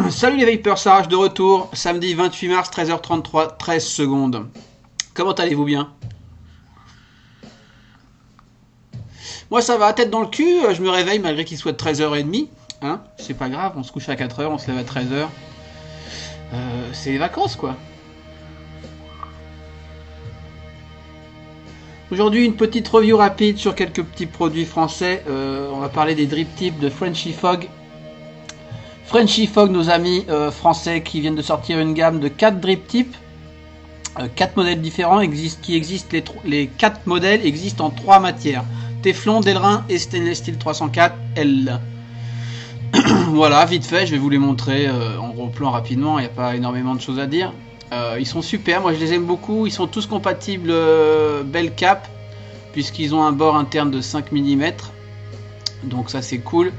Salut les Vapers, Sarage de retour, samedi 28 mars, 13h33, 13 secondes. Comment allez-vous bien? Moi ça va, tête dans le cul, je me réveille malgré qu'il soit 13h30. Hein, c'est pas grave, on se couche à 4h, on se lève à 13h. C'est les vacances quoi. Aujourd'hui une petite review rapide sur quelques petits produits français. On va parler des drip tips de Frenchy Fog. Frenchy Fog, nos amis français qui viennent de sortir une gamme de 4 drip tips. 4 modèles différents les 4 modèles existent en 3 matières. Téflon, Delrin et Stainless Steel 304L. Voilà, vite fait, je vais vous les montrer en gros plan rapidement, il n'y a pas énormément de choses à dire. Ils sont super, moi je les aime beaucoup, ils sont tous compatibles bel cap, puisqu'ils ont un bord interne de 5 mm. Donc ça c'est cool.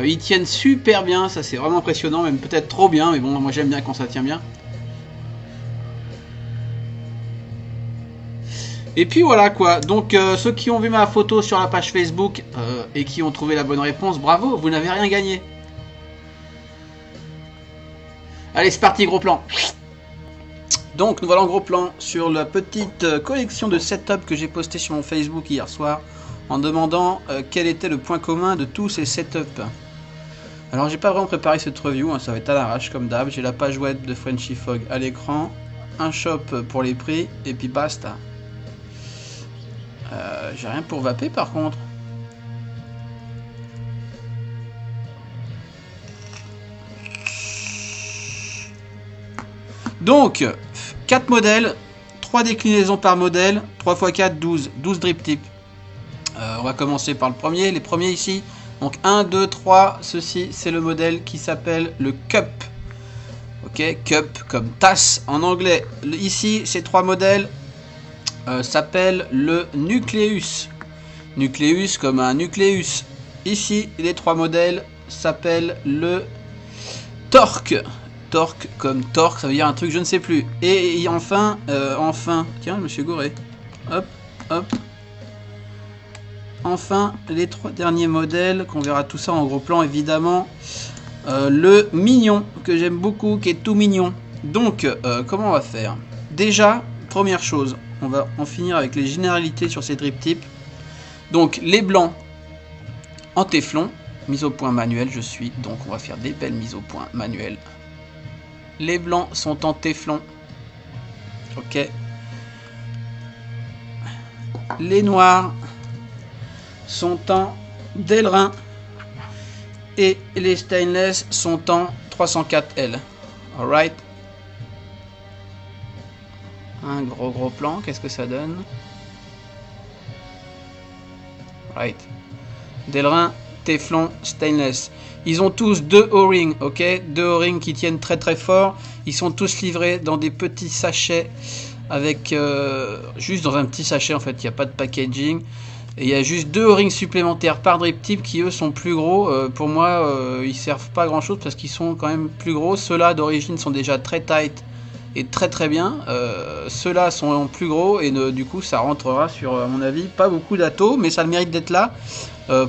Ils tiennent super bien, ça c'est vraiment impressionnant, même peut-être trop bien, mais bon, moi j'aime bien quand ça tient bien. Et puis voilà quoi, donc ceux qui ont vu ma photo sur la page Facebook et qui ont trouvé la bonne réponse, bravo, vous n'avez rien gagné. Allez c'est parti, gros plan. Donc nous voilà en gros plan sur la petite collection de setup que j'ai posté sur mon Facebook hier soir, en demandant quel était le point commun de tous ces setups. Alors j'ai pas vraiment préparé cette review, hein, ça va être à l'arrache comme d'hab. J'ai la page web de Frenchy Fog à l'écran, un shop pour les prix, et puis basta. J'ai rien pour vaper par contre. Donc 4 modèles, 3 déclinaisons par modèle, 3 x 4, 12 drip tips. On va commencer par le premier, les premiers ici. Donc 1, 2, 3, ceci c'est le modèle qui s'appelle le Cup. Ok, Cup comme tasse en anglais. Ici ces 3 modèles s'appellent le Nucleus. Nucleus comme un nucléus. Ici les 3 modèles s'appellent le Torque. Torque comme torque, ça veut dire un truc je ne sais plus. Et enfin, tiens je me suis gouré. Hop, hop. Enfin, les 3 derniers modèles, qu'on verra tout ça en gros plan évidemment. Le Mignon, que j'aime beaucoup, qui est tout mignon. Donc, comment on va faire? Déjà, première chose, on va en finir avec les généralités sur ces drip tips. Donc, les blancs en téflon, mise au point manuel, donc on va faire des belles mises au point manuelles. Les blancs sont en téflon. Ok. Les noirs sont en Delrin et les stainless sont en 304L. Alright. Un gros plan, qu'est-ce que ça donne? Right. Delrin, téflon, stainless. Ils ont tous 2 O-rings, ok? 2 O-rings qui tiennent très fort. Ils sont tous livrés dans des petits sachets avec juste dans un petit sachet en fait, il n'y a pas de packaging. Et il y a juste 2 O-rings supplémentaires par drip tip qui eux sont plus gros. Pour moi, ils servent pas à grand chose parce qu'ils sont quand même plus gros. Ceux-là d'origine sont déjà très tight et très bien. Ceux-là sont plus gros et du coup ça rentrera sur, à mon avis, pas beaucoup d'atos, mais ça a le mérite d'être là.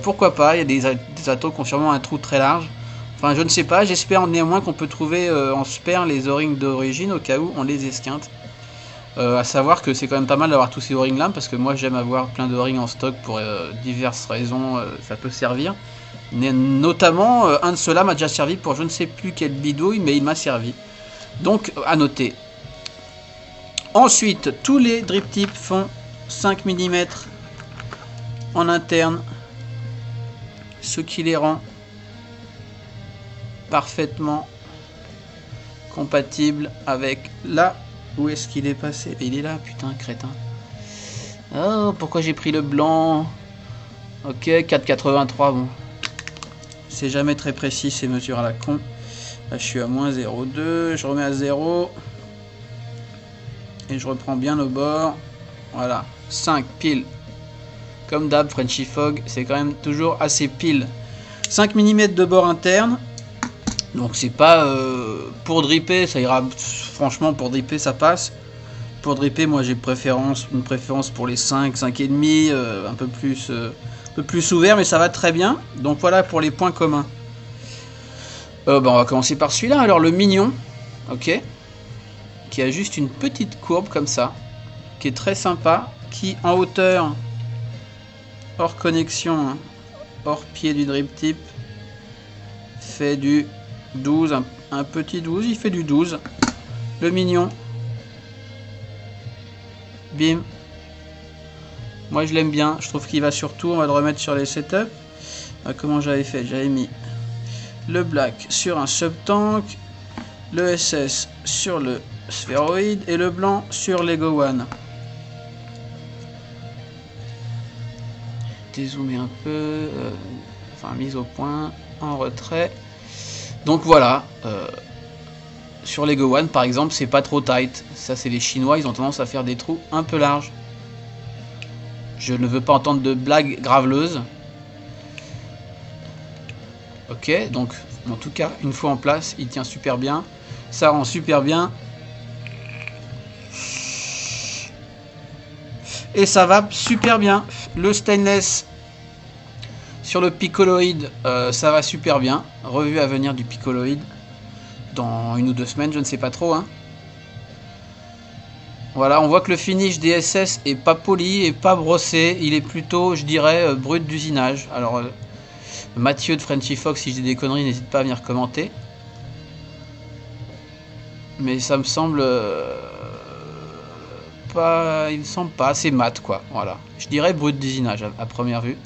Pourquoi pas, il y a des atos qui ont sûrement un trou très large. Enfin, je ne sais pas, j'espère néanmoins qu'on peut trouver en spare les O-rings d'origine au cas où on les esquinte. À savoir que c'est quand même pas mal d'avoir tous ces O-rings là, parce que moi j'aime avoir plein de O-rings en stock pour diverses raisons, ça peut servir. Notamment, un de ceux-là m'a déjà servi pour je ne sais plus quelle bidouille, mais il m'a servi. Donc, à noter. Ensuite, tous les drip tips font 5 mm en interne, ce qui les rend parfaitement compatibles avec la Où est-ce qu'il est passé? Il est là, putain, crétin. Oh, pourquoi j'ai pris le blanc? Ok, 4,83, bon. C'est jamais très précis ces mesures à la con. Là, je suis à moins 0,2. Je remets à 0. Et je reprends bien le bord. Voilà, 5 pile. Comme d'hab, Frenchy Fog, c'est quand même toujours assez pile. 5 mm de bord interne. Donc c'est pas pour dripper, ça ira. Franchement, pour dripper, ça passe. Pour dripper, moi j'ai une préférence pour les 5, 5,5, un peu plus ouvert, mais ça va très bien. Donc voilà pour les points communs. On va commencer par celui-là. Alors le mignon, ok, qui a juste une petite courbe comme ça, qui est très sympa, qui en hauteur, hors connexion, hein, hors pied du drip tip, fait du 12, un petit 12, il fait du 12. Le mignon. Bim. Moi je l'aime bien, je trouve qu'il va surtout, on va le remettre sur les setups. Comment j'avais fait? J'avais mis le black sur un sub-tank, le SS sur le sphéroïde et le blanc sur l'Ego One. Dézoomer un peu, enfin mise au point, en retrait. Donc voilà, sur l'Ego One par exemple, c'est pas trop tight. Ça c'est les Chinois, ils ont tendance à faire des trous un peu larges. Je ne veux pas entendre de blagues graveleuses. Ok, donc en tout cas, une fois en place, il tient super bien. Ça rend super bien. Et ça va super bien. Le stainless sur le piccoloïde, ça va super bien. Revue à venir du piccoloïde dans 1 ou 2 semaines, je ne sais pas trop. Hein. Voilà, on voit que le finish des SS est pas poli et pas brossé. Il est plutôt, je dirais, brut d'usinage. Alors, Mathieu de Frenchy Fox, si je dis des conneries, n'hésite pas à venir commenter. Mais ça me semble pas, il me semble pas assez mat, quoi. Voilà, je dirais brut d'usinage à première vue.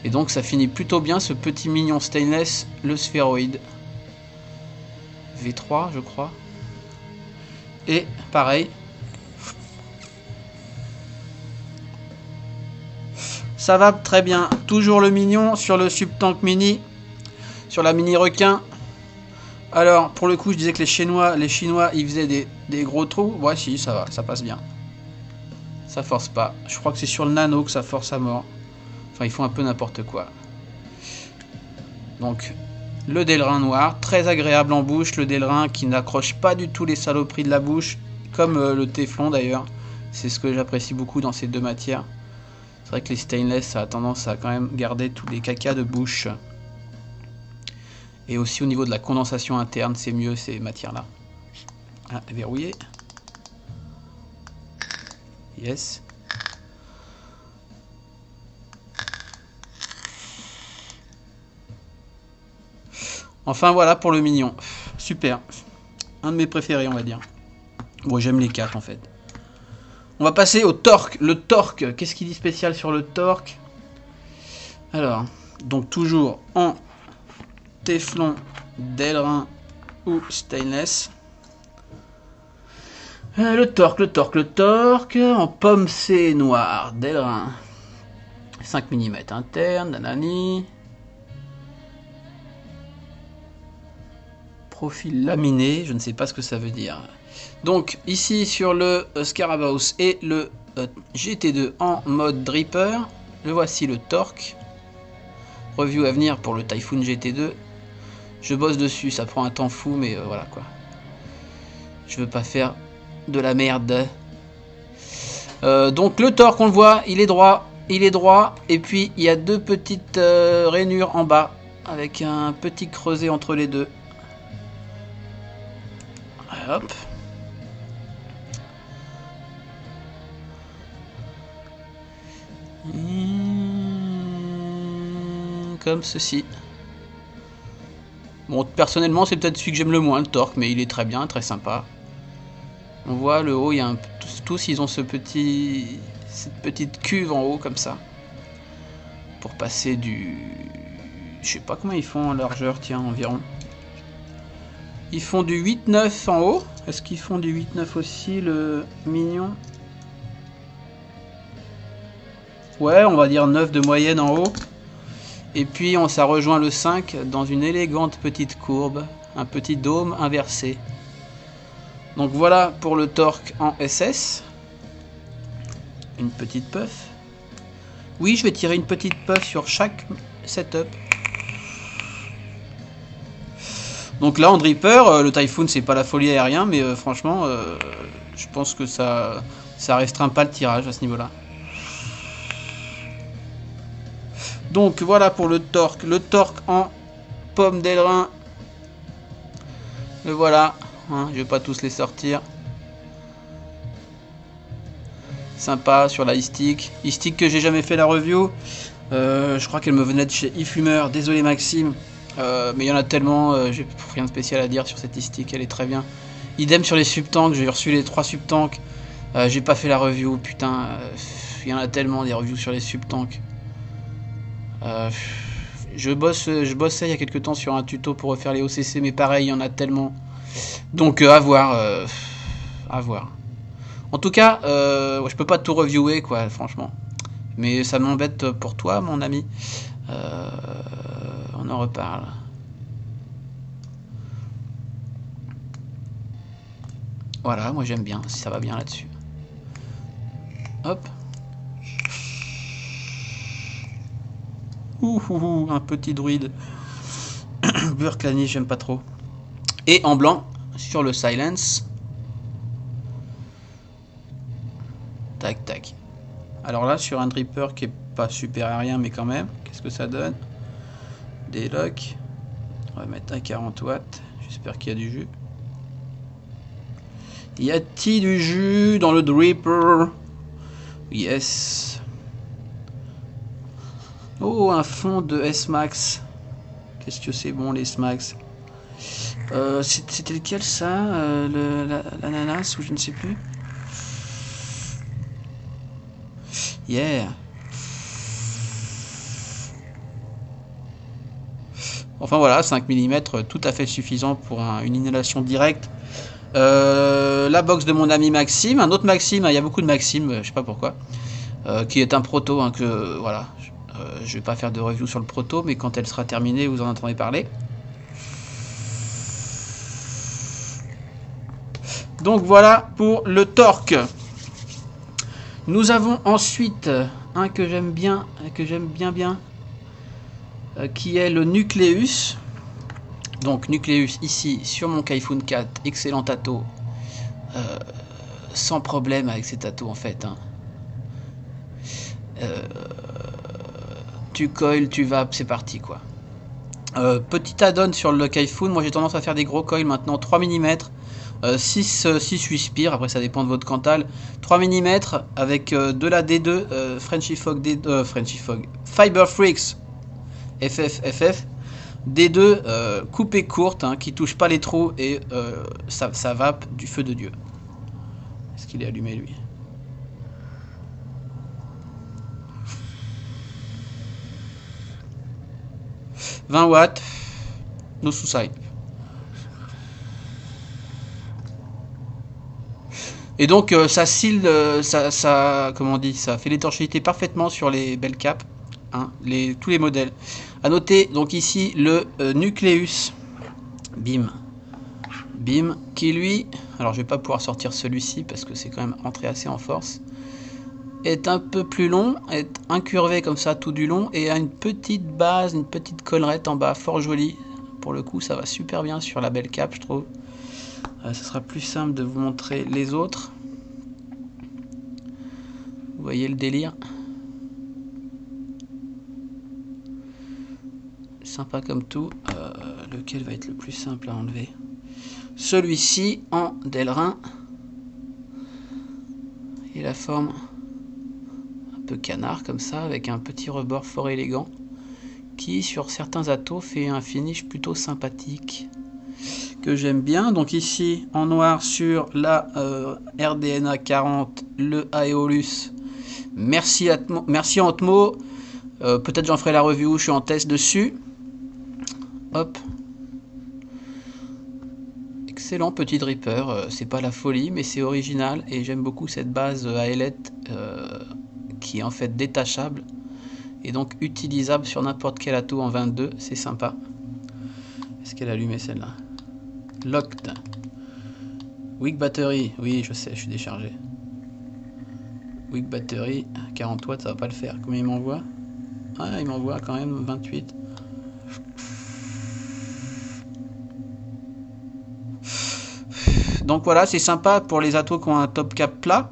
Et donc ça finit plutôt bien ce petit mignon stainless, le sphéroïde. V3 je crois. Et pareil. Ça va très bien. Toujours le mignon sur le sub-tank mini. Sur la mini requin. Alors pour le coup je disais que les Chinois ils faisaient des gros trous. Ouais si ça va, ça passe bien. Ça force pas. Je crois que c'est sur le nano que ça force à mort. Enfin, ils font un peu n'importe quoi. Donc, le Delrin noir, très agréable en bouche. Le Delrin qui n'accroche pas du tout les saloperies de la bouche, comme le Téflon d'ailleurs. C'est ce que j'apprécie beaucoup dans ces deux matières. C'est vrai que les stainless, ça a tendance à quand même garder tous les cacas de bouche. Et aussi au niveau de la condensation interne, c'est mieux ces matières-là. Ah, verrouillé. Yes. Enfin voilà pour le mignon. Super. Un de mes préférés on va dire. Bon j'aime les 4 en fait. On va passer au torque. Le torque, qu'est-ce qu'il dit spécial sur le torque? Alors, donc toujours en Téflon, Delrin ou stainless. Le torque. En pomme C noir, Delrin. 5 mm interne, nanani. Profil laminé, je ne sais pas ce que ça veut dire. Donc ici sur le Scarabaeus et le GT2 en mode dripper, le voici le torque. Review à venir pour le Typhoon GT2. Je bosse dessus, ça prend un temps fou, mais voilà quoi. Je veux pas faire de la merde. Donc le torque, on le voit, il est droit, et puis il y a deux petites rainures en bas, avec un petit creuset entre les deux. Hop. Comme ceci. Bon, personnellement, c'est peut-être celui que j'aime le moins, le torque, mais il est très bien, très sympa. On voit le haut, il y a tous ils ont cette petite cuve en haut, comme ça. Pour passer du... Je sais pas comment ils font en largeur, tiens, environ. Ils font du 8-9 en haut, Est-ce qu'ils font du 8-9 aussi, le mignon? Ouais, on va dire 9 de moyenne en haut. Et puis ça rejoint le 5 dans une élégante petite courbe, un petit dôme inversé. Donc voilà pour le torque en SS. Une petite puff. Oui, je vais tirer une petite puff sur chaque setup. Donc là en dripper, le Typhoon c'est pas la folie aérien, mais franchement, je pense que ça restreint pas le tirage à ce niveau-là. Donc voilà pour le torque. Le torque en pomme d'Elrin. Le voilà. Hein, je vais pas tous les sortir. Sympa sur la e-stick. E-stick que j'ai jamais fait la review. Je crois qu'elle me venait de chez eFumer. Désolé Maxime. Mais il y en a tellement. J'ai rien de spécial à dire sur cette e-stick. Elle est très bien. Idem sur les subtanks. J'ai reçu les 3 subtanks. J'ai pas fait la review. Putain. Il y en a tellement des reviews sur les subtanks. Je bossais il y a quelques temps sur un tuto pour refaire les OCC, mais pareil, il y en a tellement. Donc à voir. À voir. En tout cas, je peux pas tout reviewer, quoi, franchement. Mais ça m'embête pour toi, mon ami. On en reparle. Voilà, moi j'aime bien, ça va bien là-dessus. Hop. Ouh, un petit druide. Burklani, j'aime pas trop. Et en blanc, sur le silence. Tac, tac. Alors là, sur un dripper qui est pas super aérien, mais quand même, qu'est-ce que ça donne? Des locks. On va mettre un 40 watts. J'espère qu'il y a du jus. Y a-t-il du jus dans le dripper? Yes. Oh, un fond de S-Max. Qu'est-ce que c'est bon, les S-Max. C'était lequel, ça? L'ananas, ou je ne sais plus. Yeah. Enfin voilà, 5 mm, tout à fait suffisant pour une inhalation directe. La box de mon ami Maxime, un autre Maxime, il y a beaucoup de Maxime, je sais pas pourquoi, qui est un proto, hein, que voilà. Je vais pas faire de review sur le proto, mais quand elle sera terminée, vous en entendrez parler. Donc voilà pour le torque. Nous avons ensuite un que j'aime bien, qui est le Nucleus. Donc Nucleus ici sur mon Typhoon 4, excellent tato, sans problème avec ces tatos en fait. Hein. Tu coils, tu vapes, c'est parti quoi. Petit add-on sur le Typhoon, moi j'ai tendance à faire des gros coils maintenant, 3 mm, 6 Wispire, après ça dépend de votre Cantal, 3 mm avec de la D2, Frenchy Fog, Frenchy Fog, Fiber Freaks, FF, D2 coupée courte, hein, qui touche pas les trous et ça vape du feu de Dieu. Est-ce qu'il est allumé lui? « 20 watts, no suicide. » Et donc ça scille, comment on dit, ça fait l'étanchéité parfaitement sur les belles capes, hein, tous les modèles. À noter donc ici le Nucleus, bim, qui lui, alors je vais pas pouvoir sortir celui-ci parce que c'est quand même entré assez en force, est un peu plus long, est incurvé comme ça tout du long et a une petite base, une petite collerette en bas, fort jolie. Pour le coup, ça va super bien sur la belle cape, je trouve. Ce sera plus simple de vous montrer les autres. Vous voyez le délire? Sympa comme tout. Lequel va être le plus simple à enlever? Celui-ci en Delrin. Et la forme un peu canard comme ça, avec un petit rebord fort élégant, qui sur certains atos fait un finish plutôt sympathique, que j'aime bien. Donc ici en noir sur la RDNA 40, le Aeolus. Merci Antmo. Peut-être j'en ferai la review, je suis en test dessus. Hop. Excellent petit dripper, c'est pas la folie mais c'est original et j'aime beaucoup cette base à ailette qui est en fait détachable et donc utilisable sur n'importe quel atout en 22, c'est sympa. Est-ce qu'elle a allumé celle-là? Locked. Weak battery, oui je sais, je suis déchargé. Weak battery, 40 watts ça va pas le faire. Combien il m'envoie? Ah il m'envoie quand même 28. Donc voilà, c'est sympa pour les atos qui ont un top cap plat.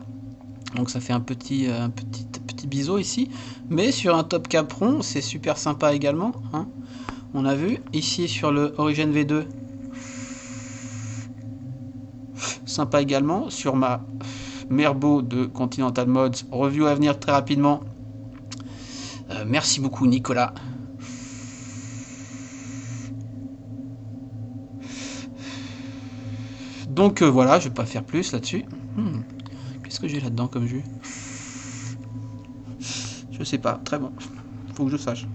Donc ça fait un petit biseau ici. Mais sur un top cap rond, c'est super sympa également. Hein. On a vu ici sur le Origin V2. Sympa également. Sur ma Merbo de Continental Mods. Review à venir très rapidement. Merci beaucoup Nicolas. Donc voilà, je vais pas faire plus là-dessus. Qu'est-ce que j'ai là-dedans comme jus? Je sais pas, très bon. Faut que je sache.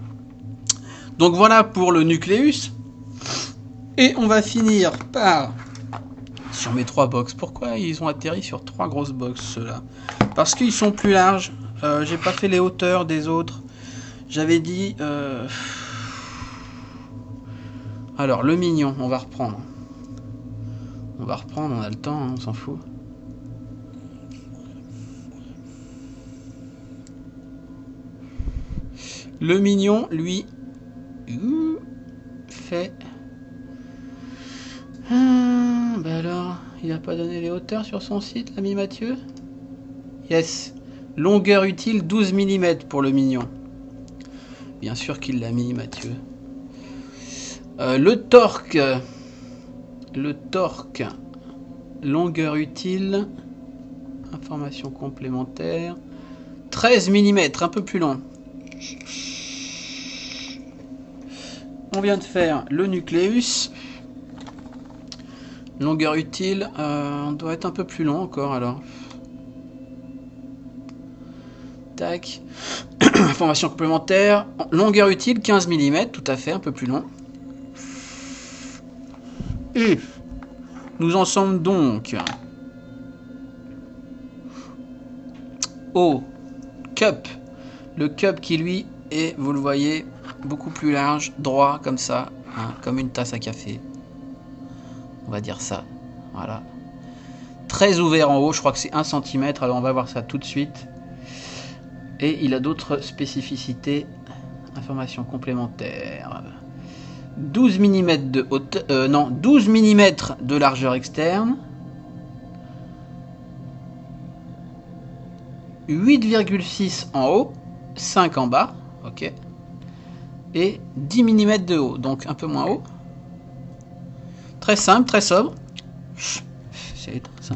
Donc voilà pour le nucléus. Et on va finir par... Sur mes 3 box. Pourquoi ils ont atterri sur 3 grosses box ceux-là? Parce qu'ils sont plus larges. J'ai pas fait les hauteurs des autres. J'avais dit... Alors le mignon, on va reprendre. On va reprendre, on a le temps, hein, on s'en fout. Le mignon, lui, fait... bah alors, il a pas donné les hauteurs sur son site, l'ami Mathieu? Yes. Longueur utile 12 mm pour le mignon. Bien sûr qu'il l'a mis, Mathieu. Le torque... longueur utile, information complémentaire, 13 mm, un peu plus long. On vient de faire le nucléus, longueur utile, on doit être un peu plus long encore alors. Tac, information complémentaire, longueur utile 15 mm, tout à fait, un peu plus long. Et nous en sommes donc au cup. Le cup qui lui est, vous le voyez, beaucoup plus large, droit comme ça, hein, comme une tasse à café. On va dire ça. Voilà. Très ouvert en haut, je crois que c'est 1 cm, alors on va voir ça tout de suite. Et il a d'autres spécificités. Informations complémentaires. 12 mm de hauteur, non, 12 mm de largeur externe, 8,6 en haut, 5 en bas, ok, et 10 mm de haut, donc un peu moins haut. Très simple, très sobre. C'est éteint ça.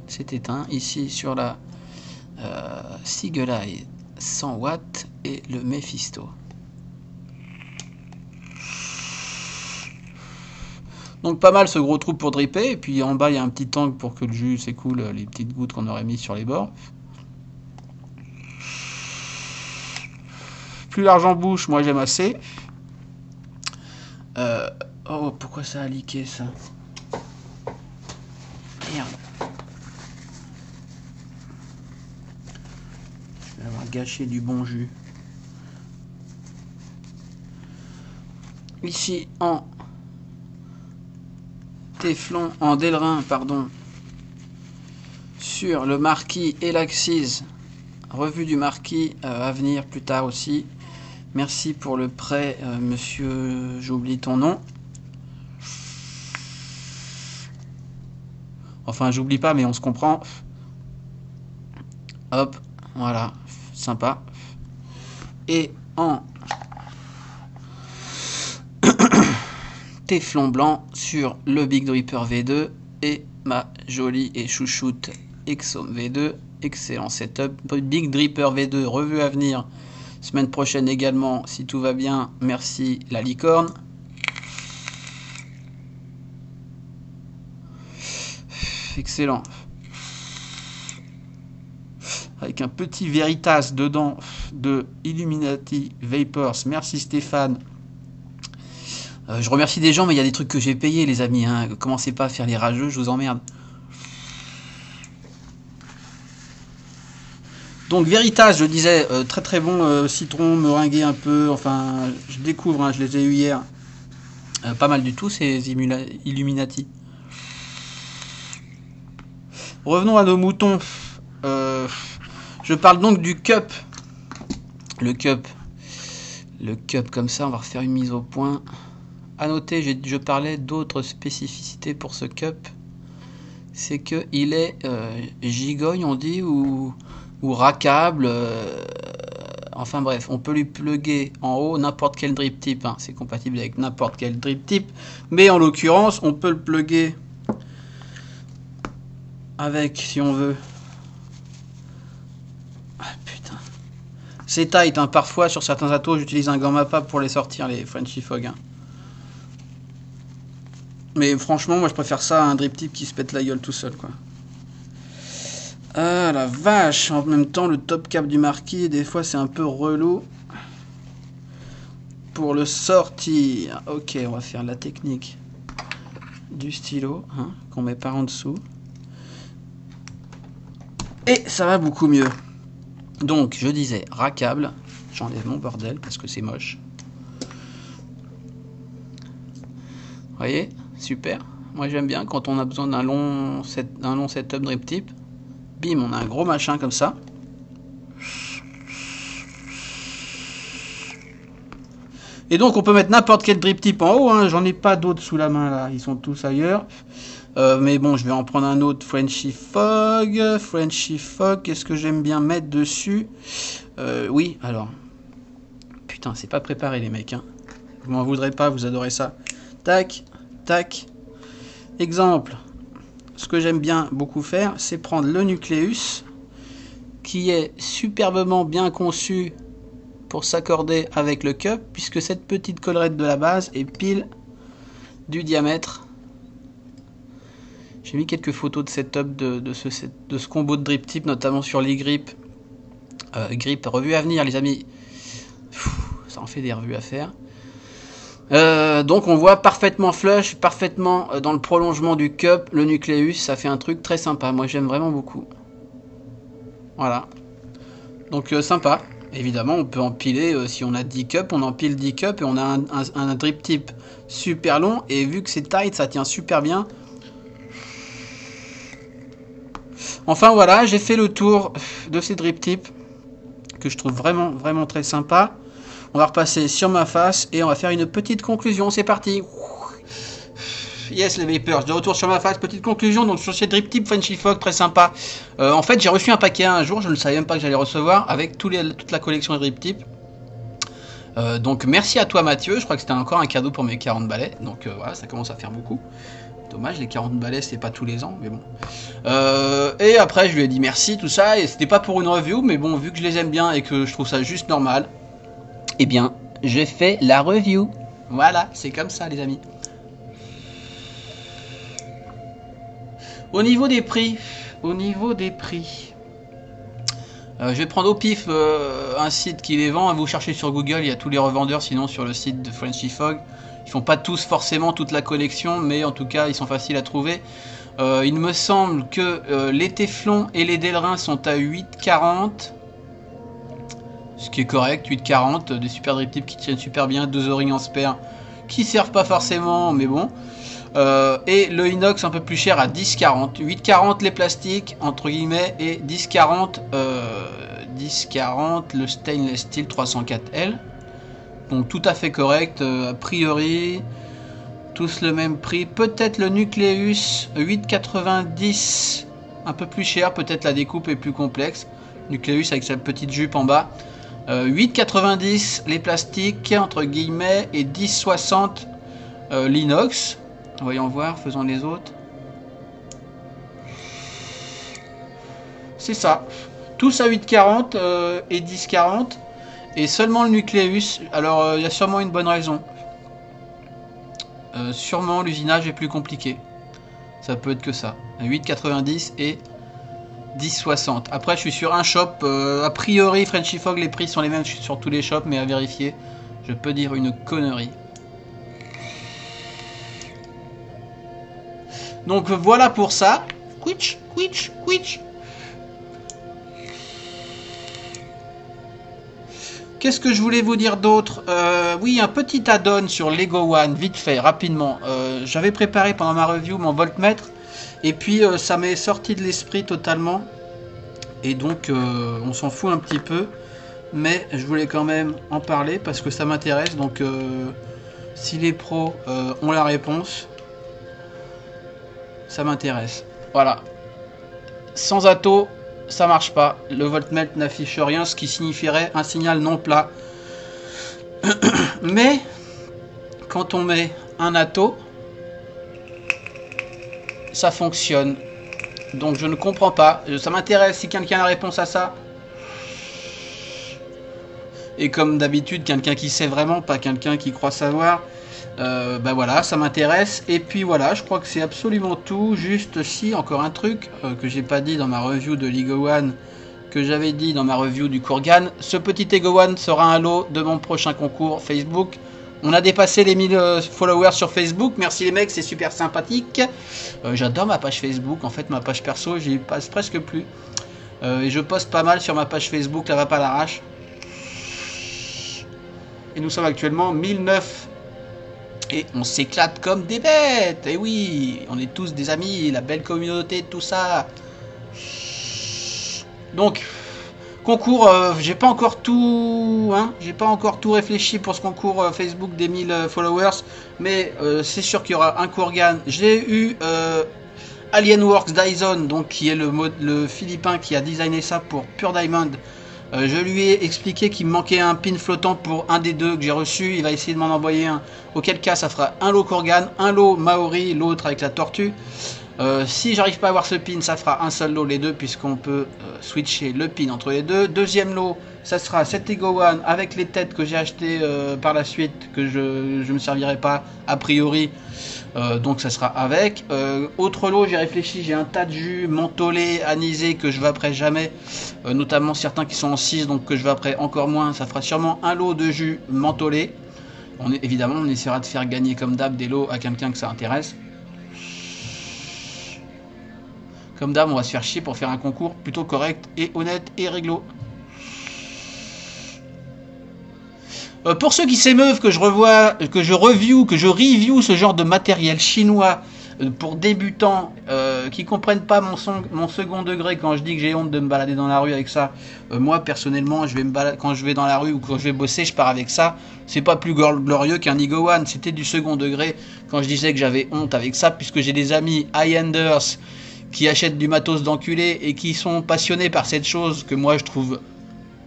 C'est éteint ici sur la Seagull 100 watts et le Mephisto. Donc pas mal ce gros trou pour dripper, et puis en bas il y a un petit tank pour que le jus s'écoule, les petites gouttes qu'on aurait mis sur les bords. Plus large en bouche, moi j'aime assez. Oh, pourquoi ça a leaké ça? Merde. Je vais avoir gâché du bon jus. Ici en Téflon, en Delrin, pardon, sur le Marquis et l'Axis, revue du Marquis à venir plus tard aussi. Merci pour le prêt, monsieur, j'oublie ton nom. Enfin, j'oublie pas, mais on se comprend. Hop, voilà, sympa. Et en Téflon blanc sur le Big Dripper V2 et ma jolie et chouchoute Exome V2. Excellent setup. Big Dripper V2, revue à venir semaine prochaine également, si tout va bien. Merci la licorne. Excellent. Avec un petit Veritas dedans de Illuminati Vapors. Merci Stéphane. Je remercie des gens, mais il y a des trucs que j'ai payés, les amis. Hein. Commencez pas à faire les rageux, je vous emmerde. Donc Veritas, je disais, très très bon, citron, meringué un peu, enfin, je découvre, hein, je les ai eu hier. Pas mal du tout, ces Illuminati. Revenons à nos moutons. Je parle donc du cup. Le cup comme ça, on va refaire une mise au point. À noter, je parlais d'autres spécificités pour ce cup. C'est que il est gigogne, on dit, ou rackable. Enfin bref, on peut lui plugger en haut n'importe quel drip type. Hein. C'est compatible avec n'importe quel drip type. Mais en l'occurrence, on peut le plugger avec, si on veut. Ah putain. C'est tight, hein. Parfois sur certains atos, j'utilise un Gamma Pap pour les sortir, les Frenchy Fog. Hein. Mais franchement, moi je préfère ça à un drip type qui se pète la gueule tout seul, quoi. Ah la vache, en même temps le top cap du marquis, des fois c'est un peu relou pour le sortir. Ok, on va faire la technique du stylo, hein, qu'on met par en dessous. Et ça va beaucoup mieux. Donc je disais rackable, j'enlève mon bordel parce que c'est moche. Vous voyez, super. Moi j'aime bien quand on a besoin d'un long setup drip type. Bim, on a un gros machin comme ça. Et donc on peut mettre n'importe quel drip type en haut, hein. J'en ai pas d'autres sous la main là, ils sont tous ailleurs. Mais bon, je vais en prendre un autre, Frenchy Fog. Frenchy Fog, qu'est-ce que j'aime bien mettre dessus? Oui, alors. Putain, c'est pas préparé les mecs. Hein. Vous m'en voudrez pas, vous adorez ça. Tac, tac. Exemple. Ce que j'aime bien beaucoup faire, c'est prendre le nucléus qui est superbement bien conçu pour s'accorder avec le cup, puisque cette petite collerette de la base est pile du diamètre. J'ai mis quelques photos de setup de ce combo de drip type, notamment sur les grips. Grip revue à venir, les amis. Ça en fait des revues à faire. Donc on voit parfaitement flush, parfaitement dans le prolongement du cup, le nucléus, ça fait un truc très sympa, moi j'aime vraiment beaucoup. Voilà. Donc sympa, évidemment on peut empiler, si on a 10 cups, on empile 10 cups et on a un drip type super long, et vu que c'est tight, ça tient super bien. Enfin voilà, j'ai fait le tour de ces drip types, que je trouve vraiment, vraiment très sympa. On va repasser sur ma face et on va faire une petite conclusion. C'est parti. Yes les vapors, de retour sur ma face, petite conclusion. Donc sur ces drip type Frenchy Fog, très sympa. En fait j'ai reçu un paquet un jour, je ne savais même pas que j'allais recevoir, avec toute la collection de drip type. Donc merci à toi Mathieu, je crois que c'était encore un cadeau pour mes 40 balais. Donc voilà, ça commence à faire beaucoup. Dommage, les 40 balais c'est pas tous les ans, mais bon. Et après je lui ai dit merci, tout ça, et c'était pas pour une review, mais bon, vu que je les aime bien et que je trouve ça juste normal, eh bien, j'ai fait la review. Voilà, c'est comme ça, les amis. Au niveau des prix, je vais prendre au pif un site qui les vend. Vous cherchez sur Google, il y a tous les revendeurs, sinon sur le site de Frenchy Fog. Ils font pas tous forcément toute la collection, mais en tout cas, ils sont faciles à trouver. Il me semble que les téflons et les Delrin sont à 8,40. Ce qui est correct, 8,40, des super drip types qui tiennent super bien, 2 O-rings en spare qui servent pas forcément, mais bon. Et le inox un peu plus cher à 10,40. 8,40 les plastiques, entre guillemets, et 10,40 le stainless steel 304L. Donc tout à fait correct, a priori, tous le même prix. Peut-être le nucléus, 8,90, un peu plus cher, peut-être la découpe est plus complexe. Nucléus avec sa petite jupe en bas. 8,90 les plastiques entre guillemets et 10,60 l'inox. Voyons voir, faisons les autres. C'est ça. Tous à 8,40 et 10,40. Et seulement le nucléus. Alors il y a sûrement une bonne raison. Sûrement l'usinage est plus compliqué. Ça peut être que ça. 8,90 et 10,60. Après je suis sur un shop, a priori Frenchy Fog les prix sont les mêmes sur tous les shops, mais à vérifier, je peux dire une connerie. Donc voilà pour ça. Quitch, quitch, quitch. Qu'est-ce que je voulais vous dire d'autre? Oui, un petit add-on sur Lego One, vite fait, rapidement. J'avais préparé pendant ma review mon voltmètre, et puis ça m'est sorti de l'esprit totalement. Et donc, on s'en fout un petit peu, mais je voulais quand même en parler parce que ça m'intéresse. Donc, si les pros ont la réponse, ça m'intéresse. Voilà. Sans atto, ça marche pas. Le voltmètre n'affiche rien, ce qui signifierait un signal non plat. Mais quand on met un atto, ça fonctionne. Donc je ne comprends pas. Ça m'intéresse si quelqu'un a la réponse à ça. Et comme d'habitude, quelqu'un qui sait vraiment, pas quelqu'un qui croit savoir. Bah voilà, ça m'intéresse. Et puis voilà, je crois que c'est absolument tout. Juste si, encore un truc que j'ai pas dit dans ma review de Lego One, que j'avais dit dans ma review du Kurgan. Ce petit Lego One sera un lot de mon prochain concours Facebook. On a dépassé les 1000 followers sur Facebook. Merci les mecs, c'est super sympathique. J'adore ma page Facebook. En fait, ma page perso, j'y passe presque plus. Et je poste pas mal sur ma page Facebook, la va pas à l'arrache. Et nous sommes actuellement 1009. Et on s'éclate comme des bêtes. Et oui, on est tous des amis, la belle communauté, tout ça. Donc, concours, j'ai pas encore tout, hein, j'ai pas encore tout réfléchi pour ce concours Facebook des 1000 followers, mais c'est sûr qu'il y aura un Kurgan. J'ai eu Alienworks Dyson, donc qui est le Philippin qui a designé ça pour Pure Diamond. Je lui ai expliqué qu'il me manquait un pin flottant pour un des deux que j'ai reçu. Il va essayer de m'en envoyer un. Auquel cas, ça fera un lot Kurgan, un lot Maori, l'autre avec la tortue. Si j'arrive pas à avoir ce pin, ça fera un seul lot les deux, puisqu'on peut switcher le pin entre les deux. Deuxième lot, ça sera cet Lego One avec les têtes que j'ai acheté par la suite, que je me servirai pas a priori. Donc ça sera avec. Autre lot, j'ai réfléchi, j'ai un tas de jus mentholés, anisés que je vaperai jamais, notamment certains qui sont en 6, donc que je vaperai encore moins. Ça fera sûrement un lot de jus mentholés. Évidemment, on essaiera de faire gagner comme d'hab des lots à quelqu'un que ça intéresse. Comme d'hab, on va se faire chier pour faire un concours plutôt correct et honnête et réglo. Pour ceux qui s'émeuvent que je review ce genre de matériel chinois pour débutants qui comprennent pas mon second degré quand je dis que j'ai honte de me balader dans la rue avec ça. Moi personnellement, quand je vais dans la rue ou quand je vais bosser, je pars avec ça. C'est pas plus glorieux qu'un Lego One. C'était du second degré quand je disais que j'avais honte avec ça, puisque j'ai des amis high-enders qui achètent du matos d'enculé et qui sont passionnés par cette chose que moi je trouve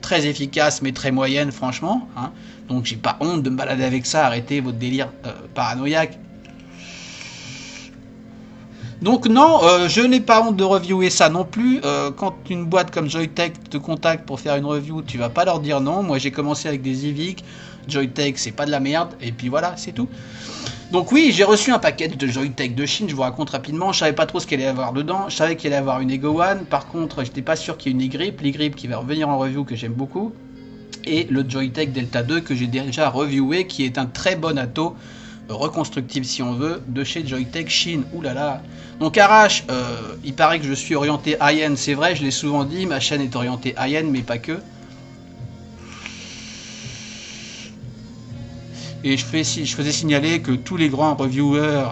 très efficace mais très moyenne franchement, hein. Donc j'ai pas honte de me balader avec ça. Arrêtez votre délire paranoïaque. Donc non, je n'ai pas honte de reviewer ça non plus. Quand une boîte comme Joytech te contacte pour faire une review, tu vas pas leur dire non. Moi j'ai commencé avec des Evic, Joytech c'est pas de la merde, et puis voilà, c'est tout. Donc oui, j'ai reçu un paquet de Joytech de Chine, je vous raconte rapidement. Je savais pas trop ce qu'il allait y avoir dedans. Je savais qu'il allait y avoir une Lego One. Par contre, j'étais pas sûr qu'il y ait une e-grip. L'e-grip qui va revenir en review, que j'aime beaucoup. Et le Joytech Delta 2 que j'ai déjà reviewé, qui est un très bon atto, reconstructible si on veut, de chez Joytech Chine. Ouh là là. Donc Arrache, il paraît que je suis orienté high-end, c'est vrai, je l'ai souvent dit, ma chaîne est orientée high-end, mais pas que. Et je faisais signaler que tous les grands reviewers,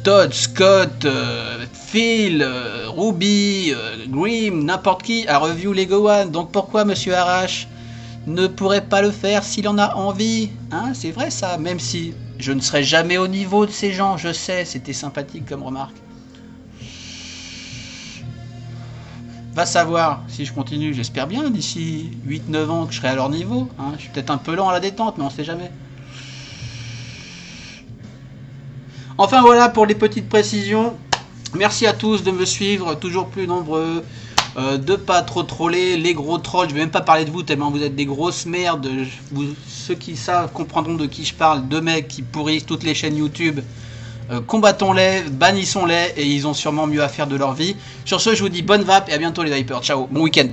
Todd, Scott, Phil, Ruby, Grimm, n'importe qui a review Lego One. Donc pourquoi Monsieur Arrache ne pourrait pas le faire s'il en a envie, hein? C'est vrai ça, même si je ne serai jamais au niveau de ces gens, je sais, c'était sympathique comme remarque. Va savoir si je continue, j'espère bien d'ici 8-9 ans que je serai à leur niveau, hein? Je suis peut-être un peu lent à la détente, mais on sait jamais. Enfin voilà pour les petites précisions. Merci à tous de me suivre, toujours plus nombreux. De pas trop troller, les gros trolls, je vais même pas parler de vous tellement vous êtes des grosses merdes. Ceux qui savent comprendront de qui je parle, deux mecs qui pourrissent toutes les chaînes YouTube. Combattons-les, bannissons-les et ils ont sûrement mieux à faire de leur vie. Sur ce, je vous dis bonne vape et à bientôt les Vipers. Ciao, bon week-end.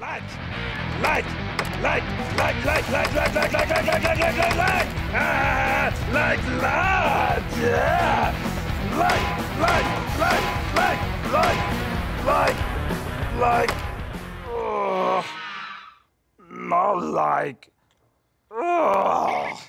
Light! Light! like, ah, yeah, oh, not like, oh.